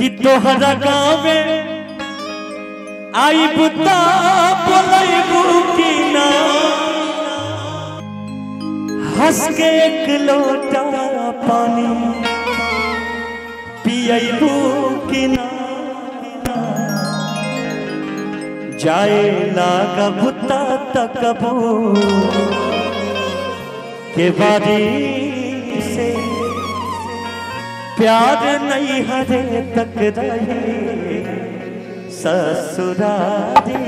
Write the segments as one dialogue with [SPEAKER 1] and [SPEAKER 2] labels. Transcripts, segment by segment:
[SPEAKER 1] कि तोहरा गाँव में आई बुता बोलैबू की ना, हंस के एक लोटा पानी पियबू की ना, जाए लागा बुता तकबू के बारी से प्यार नहीं हरे तक रहे ससुरारी।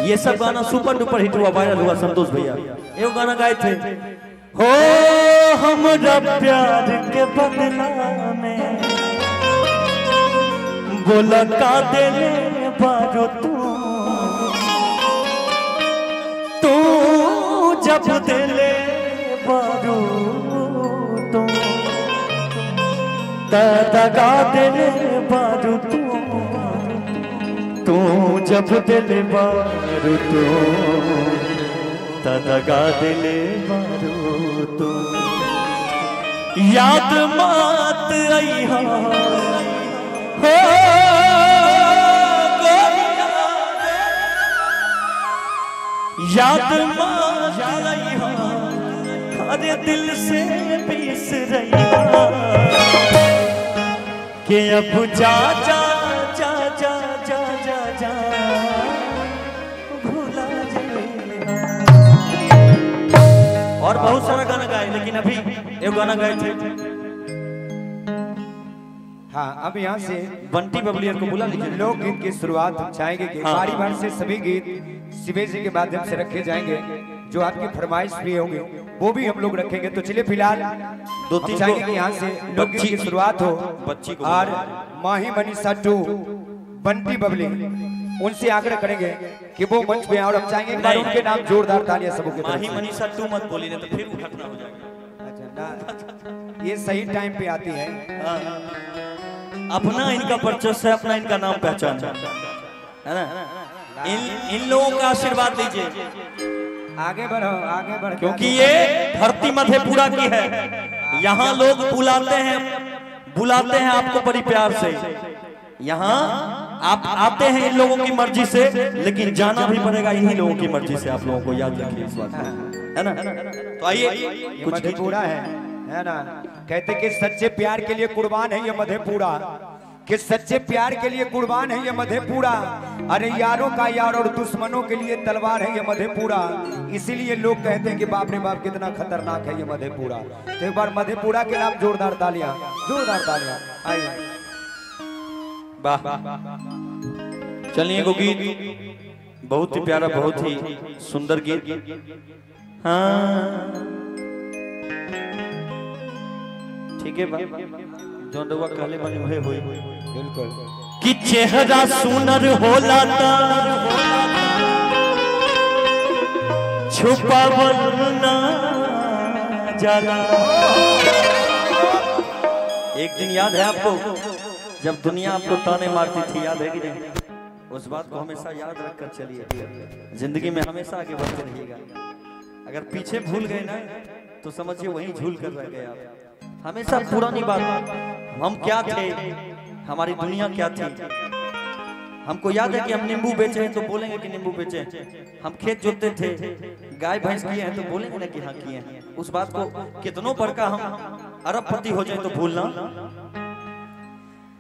[SPEAKER 1] ये सब गाना सुपर डुपर हिट हुआ, वायरल हुआ। संतोष भैया ये गाना गाए थे, हो हमरा प्यार के बदला में बोला का देले बारो तू जब देले बारो दगा देले बारू तू जब दिले बारू दगा दिले बारू तू, याद मात आई हो याद मात आई हो, अरे दिल से बीस रही कि अब जा जा जा जा जा जा जा भूला जाएगा। और बहुत सारा गाना गाए, लेकिन अभी एक गाना गाए थे।
[SPEAKER 2] हाँ, अब यहाँ से
[SPEAKER 1] बंटी बबलियर को बुला लीजिए।
[SPEAKER 2] लोकगीत की शुरुआत हम चाहेंगे कि बारी बारी से सभी गीत शिवेश जी के माध्यम से रखे जाएंगे, जो आपकी फरमाइश भी होंगे वो भी हम लोग रखेंगे। तो चलिए फिलहाल
[SPEAKER 1] दो तीन
[SPEAKER 2] चाहेंगे कि यहाँ से लोकगीत की शुरुआत हो।
[SPEAKER 1] बच्ची को
[SPEAKER 2] और माही मनीषा टू बंटी बबली, उनसे आग्रह करेंगे कि वो मंच पे आए और हम चाहेंगे कि उनके नाम जोरदार तालियां सबों के तरफ।
[SPEAKER 1] माही मनीषा टू मत बोली ना तो फिर उठकना हो जाएगा।
[SPEAKER 2] अच्छा, ये सही टाइम पे आती है।
[SPEAKER 1] अपना इनका परचेस है, अपना इनका नाम पहचान है ना। इन लोगों का आशीर्वाद लीजिए,
[SPEAKER 2] आगे बढ़ो आगे बढ़ो,
[SPEAKER 1] क्योंकि ये धरती मधेपुरा की है। यहाँ लोग बुलाते हैं आपको बड़ी प्यार से। यहाँ आप आते हैं इन लोगों की मर्जी से, लेकिन जाना भी पड़ेगा इन्हीं लोगों की मर्जी से। आप लोगों को याद रखिए इस बात को, है ना। तो आइए,
[SPEAKER 2] कुछ मधेपुरा है ना। कहते कि सच्चे प्यार के लिए कुर्बान है ये मधेपुरा, कि सच्चे प्यार के लिए कुर्बान है ये मधेपुरा। अरे यारों का यार और दुश्मनों के लिए तलवार है ये मधेपुरा। इसीलिए लोग कहते हैं कि बाप रे बाप कितना खतरनाक है ये मधेपुरा। तो एक बार मधेपुरा के नाम जोरदार तालियां, जोरदार तालियां। आइए,
[SPEAKER 1] वाह। चलिए वो गीत बहुत ही प्यारा, बहुत ही सुंदर गीत। हाँ ठीक है, जो दुआ कहले बने हुए होई
[SPEAKER 2] बिल्कुल।
[SPEAKER 1] कि चेहरा सुनर होला ता छुपावल ना जाला। एक दिन याद है आपको, जब दुनिया आपको ताने मारती थी, याद है कि नहीं? उस बात को हमेशा याद रखकर चलिए, जिंदगी में हमेशा आगे बढ़ते रहिएगा। अगर पीछे भूल गए ना तो समझिए वहीं झूल कर रह गए आप। हमेशा पुरानी बात, हम क्या थे, हमारी दुनिया क्या थी। हमको याद है कि हम नींबू बेचे हैं तो बोलेंगे कि नींबू बेचे हैं। हम खेत जोतते थे, गाय भैंस किए हैं तो बोलेंगे ना कि हाँ किए हैं। उस बात को कितनों पर का हम अरबपति हो जाए तो भूलना।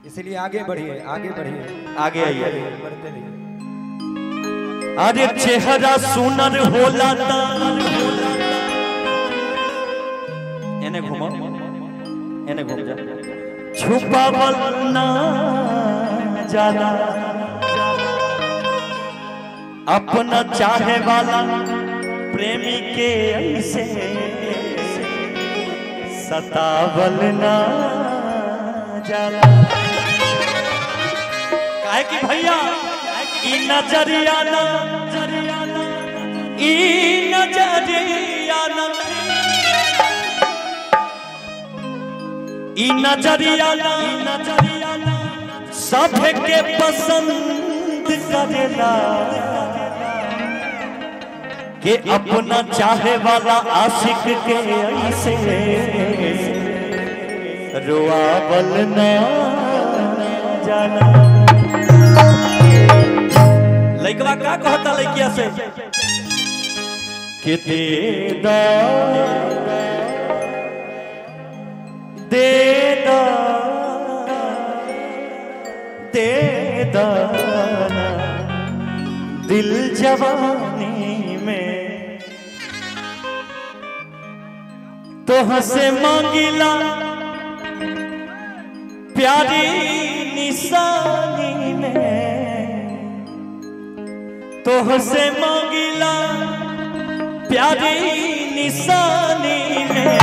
[SPEAKER 2] इसलिए आगे बढ़िए, आगे बढ़िए,
[SPEAKER 1] आगे आइए,
[SPEAKER 2] बढ़ते रहिए।
[SPEAKER 1] अरे चेहरा सुनर होला ता, एने घुमा, एने घूम जा, छुपावल ना जाला। अपना चाहे वाला प्रेमी के ऐसे सतावल ना जाला। काहे कि भैया ई नजरिया ना, ई नजरिया ना, ई नजरिया ना सब के पसंद करेला। कि अपना चाहे वाला आशिक के ऐसे रोआवल ना जाना। लइकवा का कहता लइकिया से कि दे दा दे दा दे दा दिल जवानी में तो हंसे मांगिला प्यारी निशानी में तो हंसे मांगिला प्यारी निशानी में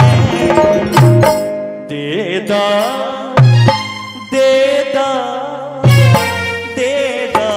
[SPEAKER 1] दे दा दे दा दे दा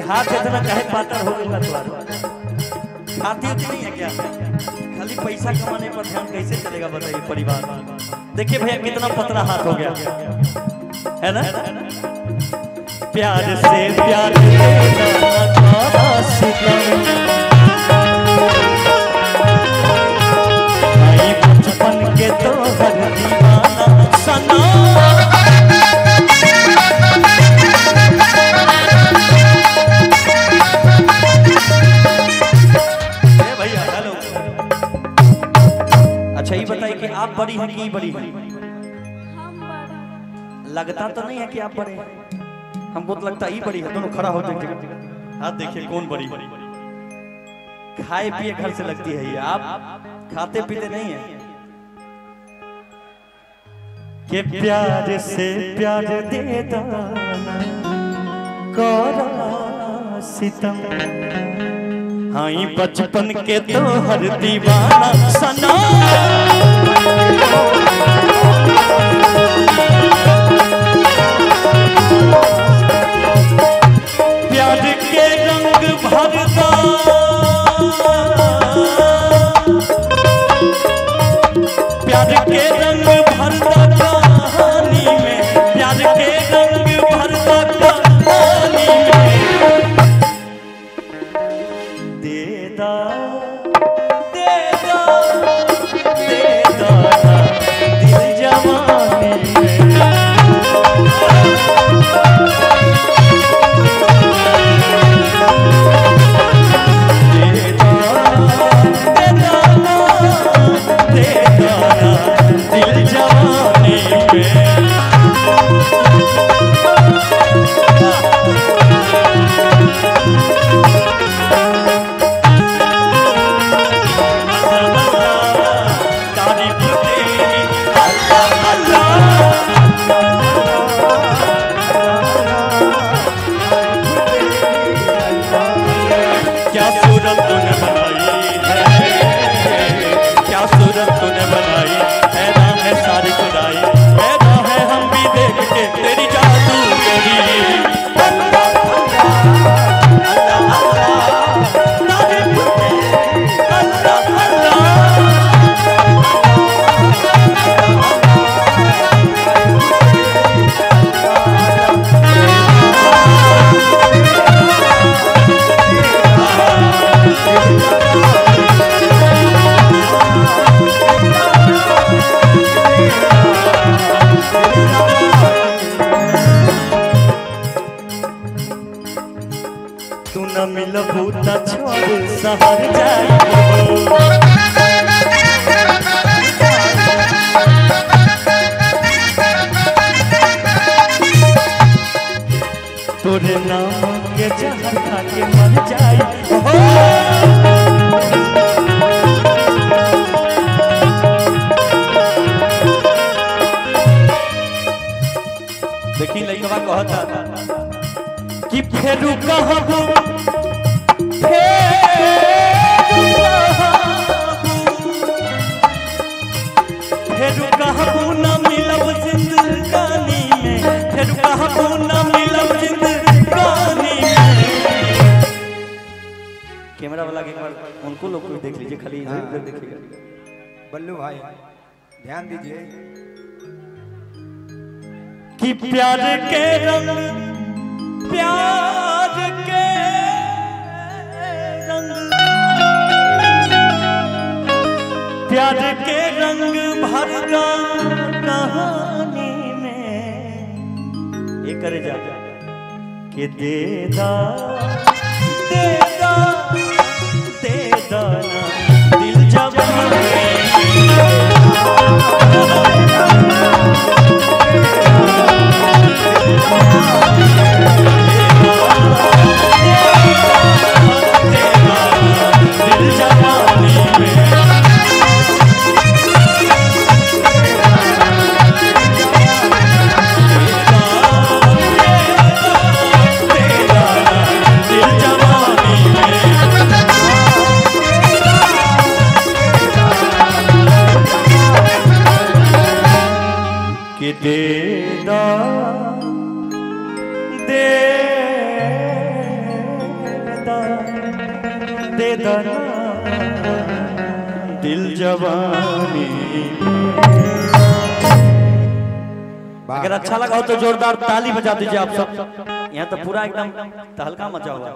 [SPEAKER 1] हाथ इतना कहे पातर हो गया खाती नहीं है क्या? खाली पैसा कमाने पर ध्यान कैसे चलेगा बताइए परिवार। देखिए भैया कितना पतला हाथ हो गया है ना। प्यार से प्यार बचपन के तो हर दीवाना सना बताइए कि आप बड़ी हैं कि बड़ी हैं? लगता तो नहीं है कि आप बड़े हैं, हमको तो लगता ही बड़ी है। दोनों खड़ा हो जाए हाथ देखिए कौन बड़ी। खाए पिए घर से लगती है ये, आप खाते पीते नहीं है। कि प्यार से प्यार दे दो करा सितम हाँ बचपन के तो हर दीवाना सना। प्यार के रंग भरदा प्यार के रंग भरदा कहानी में प्यार के रंग भरदा कहानी में दे दा दे दा दे दा कहबू फेर कहबू न मिलब जिंदगानी में, फेर कहबू न मिलब जिंदगानी में। कैमरा वाला के एक बार उनको लोग को देख लीजिए, खाली इधर देखिएगा।
[SPEAKER 2] बल्लू भाई ध्यान दीजिए
[SPEAKER 1] कि प्यार के रंग, प्यार के रंग, प्यार के रंग भरगा कहानी में ये करे जा के देदा देदा देदा ना दिल जवान कि देदा देदा देदा दिल जवानी। अगर अच्छा लगा हो तो जोरदार ताली बजा दीजिए आप सब। यहाँ तो पूरा एकदम तहलका मचा हुआ है।